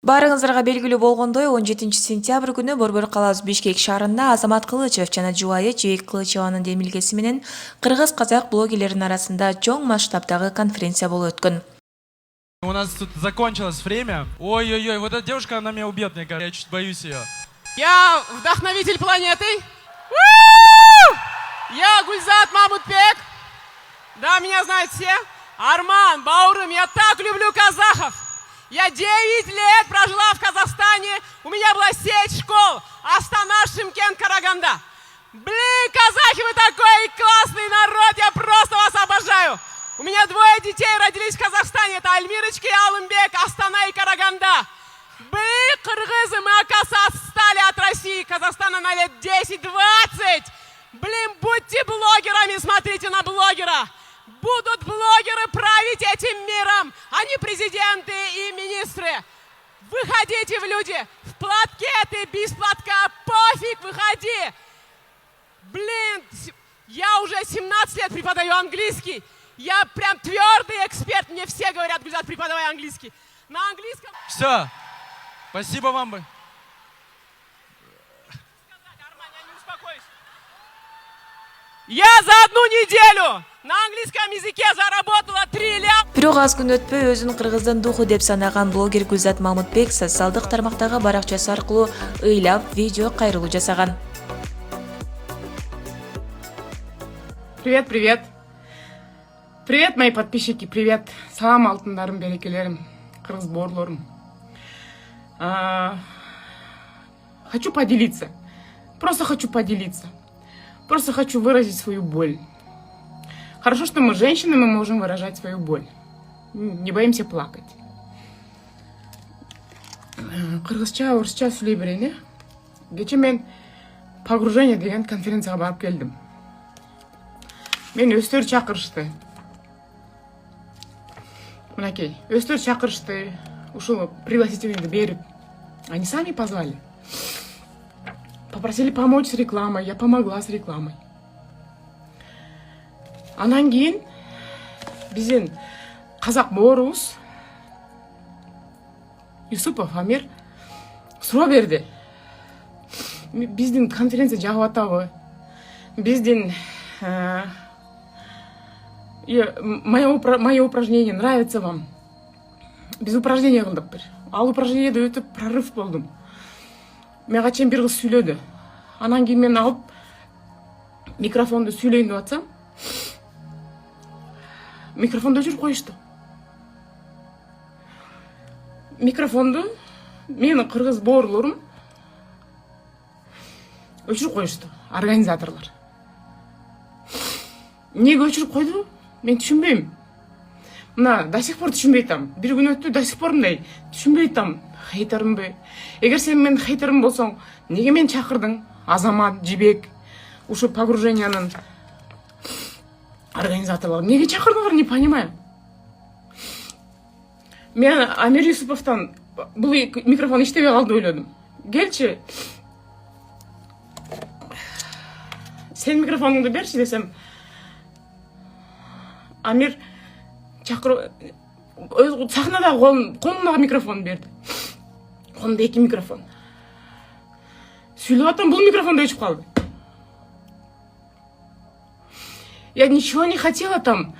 Барыңыздарга белгилүү болгондой, 17 сентябрь күнү Борбор калабыз Бишкек шаарында Азамат Кылычев жана жубайы Жебек Кылычеванын демилгеси менен кыргыз-казак блогерлеринин арасында чоң масштабдагы конференция болуп өткөн. У нас тут закончилось время. Ой-ой-ой, вот эта девушка, она меня убьет, мне кажется. Я чуть боюсь ее. Я вдохновитель планеты. Я Гульзат Мамутбек. Да, меня знают все. Арман, Баурым, я так люблю казахов. Я 9 лет прожила в Казахстане. У меня была сеть школ. Астана, Шымкент, Караганда. Блин, казахи, вы такой классный народ. Я просто вас обожаю. У меня 2 детей родились в Казахстане. Это Альмирочка и Алымбек, Астана и Караганда. Блин, кыргызы, мы, оказывается, отстали от России, Казахстана на лет 10-20. Блин, будьте блогерами, смотрите на блогера. Будут блогеры править этим миром, а не президенты и министры. Выходите в люди, в платке ты, без платка, пофиг, выходи. Блин, я уже 17 лет преподаю английский. Я прям твердый эксперт, мне все говорят, Гульзат, преподавай английский. На английском... Все, спасибо вам. Я за 1 неделю на английском языке заработала 3 ля. Бирок аз күн өтпөй өзүн кыргыздын духу деп санаган блогер Гульзат Мамутбек социалдык тармактагы баракчасы аркылуу ыйлап видео кайрылуу жасаган. Привет, привет. Привет, мои подписчики, привет. Салам алтындарым, берекелерим, кыргыз боорлорум. Хочу поделиться. Просто хочу поделиться. Просто хочу выразить свою боль. Хорошо, что мы женщины, мы можем выражать свою боль. Не боимся плакать. Кыргызча, орусча сүйлөй берейин, э? Кече мен погружение деген конференцияга барып келдим. Мен өстөр чакырышты. Мынакей, өстөр чакырышты. Ушул пригласительныйды берип. Они сами позвали. Попросили помочь с рекламой, я помогла с рекламой. Анан кийин биздин казак боорубуз Юсупов Амир суроо берди. Биздин конференция жагып атабы? Биздин мое упражнение нравится вам? Биз упражнение кылдык бир. Ал упражнениеде өтүп прорыв болдум. Мага чейин бир кыз сүйлөдү. Анан кийин мен алып микрофонду сүйлөйүн деп атсам, микрофонду өчүрүп коюшту. Микрофонду менин кыргыз боорлорум өчүрүп коюшту, организаторлор. Неге өчүрүп койду? Мен түшүнбөйм. Мына до сих пор түшүнбөй атам. Бир күн өттү, до сих пор мындай түшүнбөй атам. Хейтеримби? Эгер сен мен хейтерим болсоң, неге мен чакырдың? Азамат, Жебек, ушу погружениянын организаторлору. Неге чакырдыңар, не понимаю. Мен Амир Юсуповтан бул микрофон иштебей калды ойлодум. Келчи. Сен микрофонуңду берчи десем. Амир чакырып сахнада колуна микрофон берди. Колунда 2 микрофон. Сүйлөп атам, бул микрофонду өчүп калды. Я ничего не хотела там,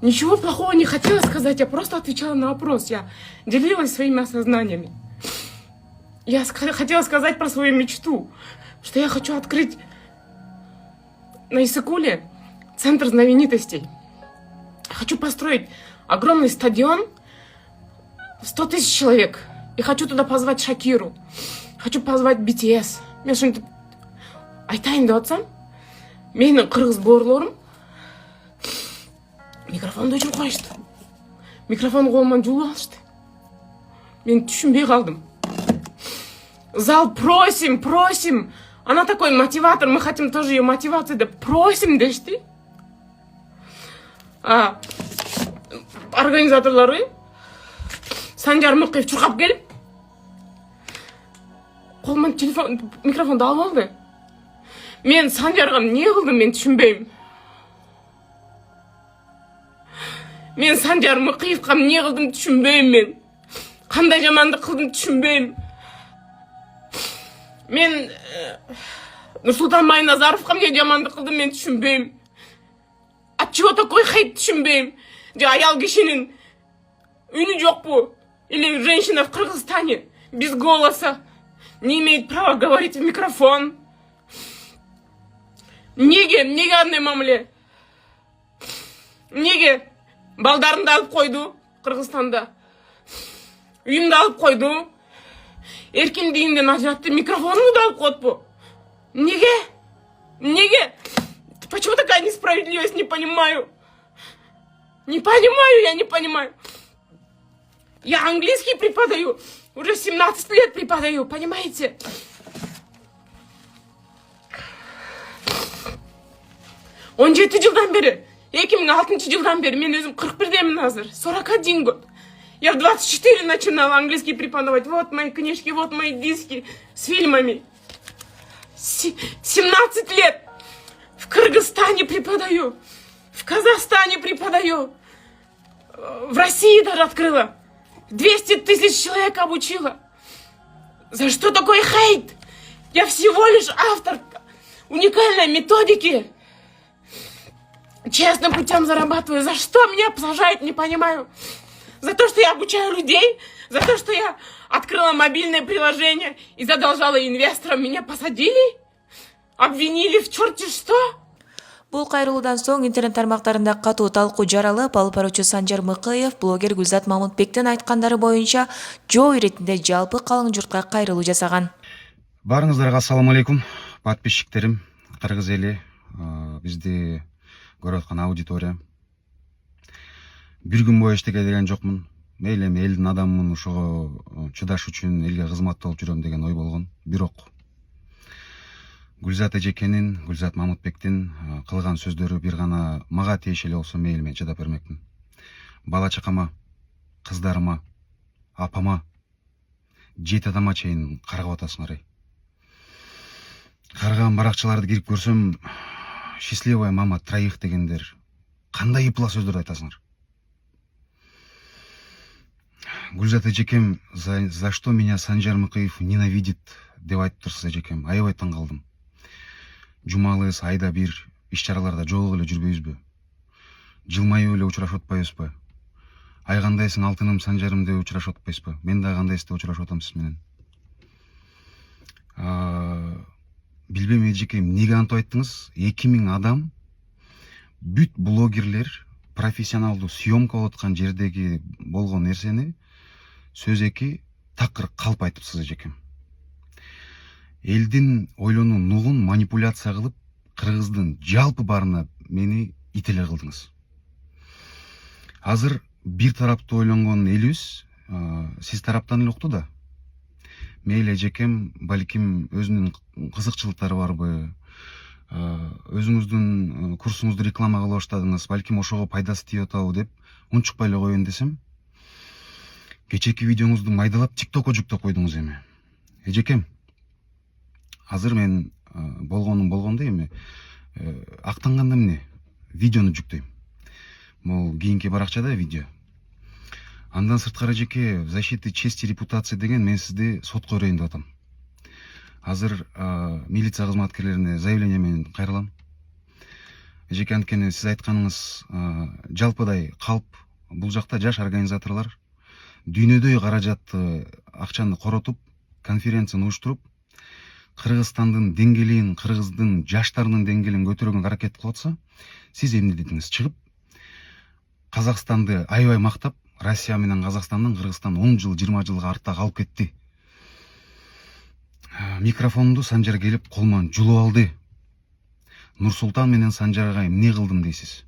ничего плохого не хотела сказать, я просто отвечала на вопрос, я делилась своими осознаниями. Я хотела сказать про свою мечту, что я хочу открыть на Иссыкуле центр знаменитостей. Хочу построить огромный стадион, 100 000 человек. И хочу туда позвать Шакиру. Хочу позвать BTS. Мен ушинтип айтайын деп атсам, менин кыргыз боорлорум микрофонду өчүрүп коюшту. Микрофонду колуман жулуп алышты. Мен түшүнбөй калдым. Зал просим, просим. Она такой мотиватор, мы хотим тоже ее мотивацию, да просим дешти. Организаторлары Санжар Мыкыев чуркап келип колуман телефон, микрофонду алып алды. Мен Санжарга эмне кылдым, мен түшүнбөйм. Мен Санжар Мыкыевка эмне кылдым, түшүнбөйм мен. Қандай жамандық қылдым түсінбеймін. Мен Нұрсұлтан Байназаровқа не жамандық қылдым мен түсінбеймін. От чего такой хейт түсінбеймін. Аял кишинин үні жоқ bu. Или женщина в Кыргызстане без голоса не имеет права говорить в микрофон. Неге андай мамле? Неге балдарымды алып қойды Кыргызстанда? Үйімді алып қойды. Эркиндигимден ажыратты, микрофонымды да алып қойды bu. Неге? Почему такая несправедливость? Не понимаю. Я не понимаю. Я английский преподаю. Уже 17 лет преподаю, понимаете? Он 7 жылдан бері, 2006 жылдан бері, мен өзім 41-демін азыр. 41 год. Я в 24 начинала английский преподавать. Вот мои книжки, вот мои диски с фильмами. 17 лет в Кыргызстане преподаю, в Казахстане преподаю, в России даже открыла. 200 тысяч человек обучила. За что такой хейт? Я всего лишь автор уникальной методики. Честным путем зарабатываю. За что меня посажают, не понимаю. За то, что я обучаю людей, за то, что я открыла мобильное приложение и задолжала инвесторам, меня посадили, обвинили в черти что. Бул кайрылуудан соң интернет тармактарында катуу талкуу жаралып, алып баруучу Санжар Мыкыев блогер Гүлзат Мамытбектин айткандары боюнча жоо иретинде жалпы калың журтка кайрылуу жасаган. Барыңыздарга ассаламу алейкум, подписчиктерим, кыргыз эли, бизди көрүп аткан аудитория. Бир күн бою эчтеке деген жокмун. Мейли эми элдин адамымын, ошого чыдаш үчүн элге кызмат кылып жүрөм деген ой болгон. Бирок Гүлзат эжекенин, Гүлзат Мамытбектин кылган сөздөрү бир гана мага тиешелүү болсо мейли мен чыдап бермекмин. Бала чакама, кыздарыма, апама, 7 адама чейин каргап атасыңар. Карган баракчаларды кирип көрсөм, счастливая мама троих дегендер кандай ыпла сөздөрдү айтасыңар. Гүлзат эжекем, за что меня Санжар Мыкыев ненавидит деп айтып турсуз эжекем. Аябай таң калдым. Жумалыс айда бир иш-чараларда жолугуп эле жүрбөйбүзбү? Жылмаюп эле учурашып атпайбызбы? Ай кандайсың алтыным Санжарым деп учурашып атпайбызбы? Мен да кандайсыз деп учурашып атам сиз менен. Билбейм эжекем, эмнеге антип айттыңыз? 2000 адам, бүт блогерлер профессионалдуу съемка болуп аткан жердеги болгон нерсени сөз эки такыр калп айтыпсыз эжекем. Элдин ойлонуу нугун манипуляция кылып, кыргыздын жалпы барына мени ителе кылдыңыз. Азыр бир тараптуу ойлонгон элибиз сиз тараптан эле укту да. Мейли эжекем, балким өзүнүн кызыкчылыктары барбы, өзүңүздүн курсуңузду реклама кыла баштадыңыз, балким ошого пайдасы тийип атабы деп унчукпай эле коеюн десем, кечээки видеоңузду майдалап TikTokко жүктөп койдуңуз эми. Эжекем, азыр мен болгондой эми актанганда эмне видеону жүктөйм. Могул кийинки баракчада видео. Андан сырткары эжеке, в защите чести и репутации деген мен сизди сотко берейин деп атам. Азыр милиция кызматкерлерине заявление менен кайрылам. Эжеке, анткени сиз айтканыңыз жалпыдай калп, бул жакта жаш организаторлор дүйнөдөй каражатты, акчаны коротуп, конференцияны уюштуруп, Кыргызстандын деңгээлин, кыргыздын жаштарынын деңгээлин көтөрүүгө аракет кылып атса, сиз эмне дедиңиз? Чыгып Казакстанды аябай мактап, Россия менен Казакстандын Кыргызстан 10 жыл, 20 жылга артта калып кетти. Микрофонду Санжар келип колуман жулуп алды. Нурсултан менен Санжарга эмне кылдым дейсиз?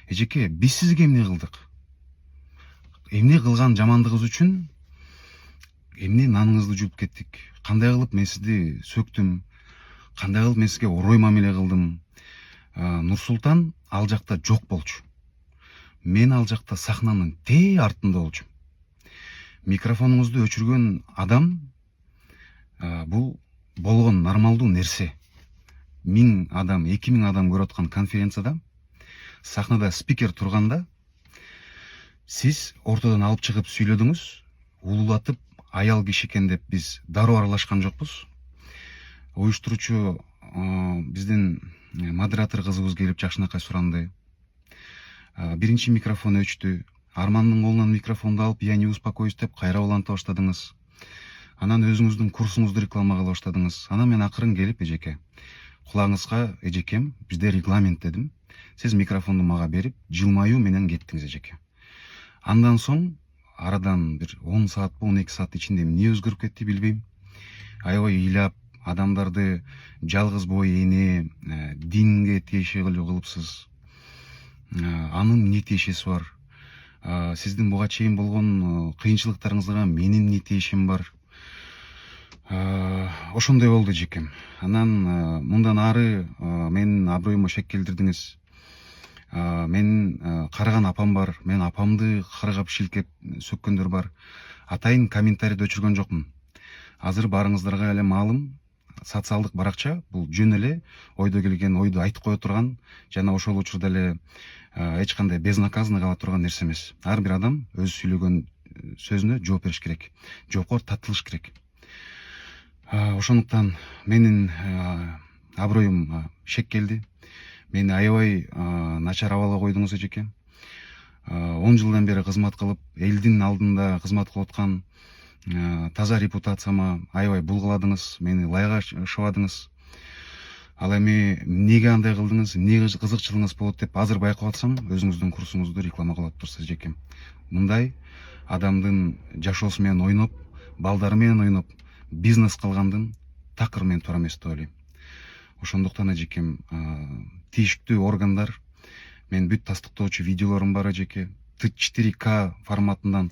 Эжеке, биз сизге эмне кылдык? Эмне кылган жамандыгыбыз үчүн эмне наныңызды жууп кеттик? Кандай кылып мен сизди сөктүм? Кандай кылып мен сизге орой мамиле кылдым? Нурсултан ал жакта жок болчу. Мен ал жакта сахнанын тээ артында болчумун. Микрофонуңузду өчүргөн адам бул болгон нормалдуу нерсе. 1000 адам, 2000 адам көрүп аткан конференцияда сахнада спикер турганда сиз ортодон алып чыгып сүйлөдүңүз, улулатып аял киши экен деп биз дароо аралашкан жокпуз. Уюштуруучу биздин модератор кызыбыз келип жакшынакай суранды. Биринчи микрофон өчтү. Армандын колунан микрофонду алып, я не успокоюсь деп кайра уланта баштадыңыз. Анан өзүңүздүн курсуңузду реклама кыла баштадыңыз. Анан мен акырын келип, эжеке, кулагыңызга, эжекем, бизде регламент дедим. Сиз микрофонду мага берип, жылмаюу менен кеттиңиз, эжеке. Андан соң арадан бир 10 саатпы 12 саат ичинде эмне өзгөрүп кетти билбейм. Аябай ыйлап, адамдарды жалгыз бой эне, динге тиешелүү кылыпсыз. Анын эмне тиешеси бар? Сиздин буга чейин болгон кыйынчылыктарыңызга менин эмне тиешим бар? Ошондой болду, эжекем. Анан мындан ары менин аброюма шек келтирдиңиз. Мен караган апам бар. Мен апамды каргап шилкеп сөккөндөр бар. Атайын комментарийде өчүргөн жокмун. Азыр барыңыздарга эле маалым, социалдык баракча бул жөн эле ойдо келген ойду айтып кое турган жана ошол учурда эле эч кандай безнаказанно кала турган нерсе эмес. Ар бир адам өзү сүйлөгөн сөзүнө жооп бериш керек. Жоопко тартылыш керек. Ошондуктан менин аброюм шек келди. Мени аябай начар абалга койдуңуз, эжеке. 10 жылдан бери кызмат кылып, элдин алдында кызмат кылып аткан таза репутацияма аябай булгаладыңыз, мени лайга шыбадыңыз. Ал эми эмнеге андай кылдыңыз, эмнеге кызыкчылыгыңыз болот деп азыр байкап атсам, өзүңүздүн курсуңузду реклама кылып атыптырсыз, эжекем. Мындай адамдын жашоосу менен ойноп, балдары менен ойноп, бизнес кылгандын такыр менен туура эмес деп ойлойм. Ошондуктан, эжекем, тийиштүү органдар, мен бүт тастыктоочу видеолорум бар, эжеке. 4К форматындан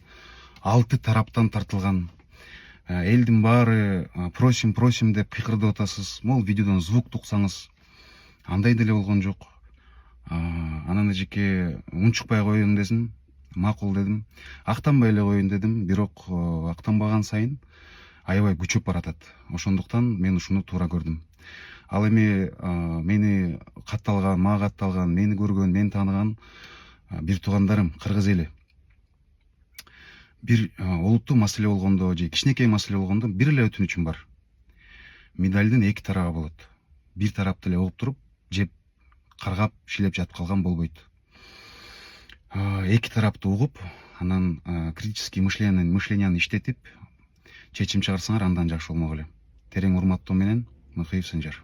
6 тараптан тартылган. Элдин баары просим деп кыйкырдап атасыз. Могул видеодон звук туксаңыз, андай деле болгон жок. Анан, эжеке, унчукпай коеюн десим, макул дедим. Актанбай эле коеюн дедим, бирок актанбаган сайын аябай күчөп баратат. Ошондуктан мен ушуну туура көрдүм. Ал эми мени катталган, мага катталган, мени көргөн, мени тааныган бир туугандарым, кыргыз эли. Бир олуттуу маселе болгондо же кичинекей маселе болгондо бир эле өтүнүчүм бар. Медалдын 2 тарабы болот. Бир тарапты эле угуп туруп, жеп каргап, шилеп жатып калган болбойт. 2 тарапты угуп, анан критический мышленияны иштетип, чечим чыгарсаңар, андан жакшы болмок эле. Терең урматтоо менен, Мыкыев Сынжар.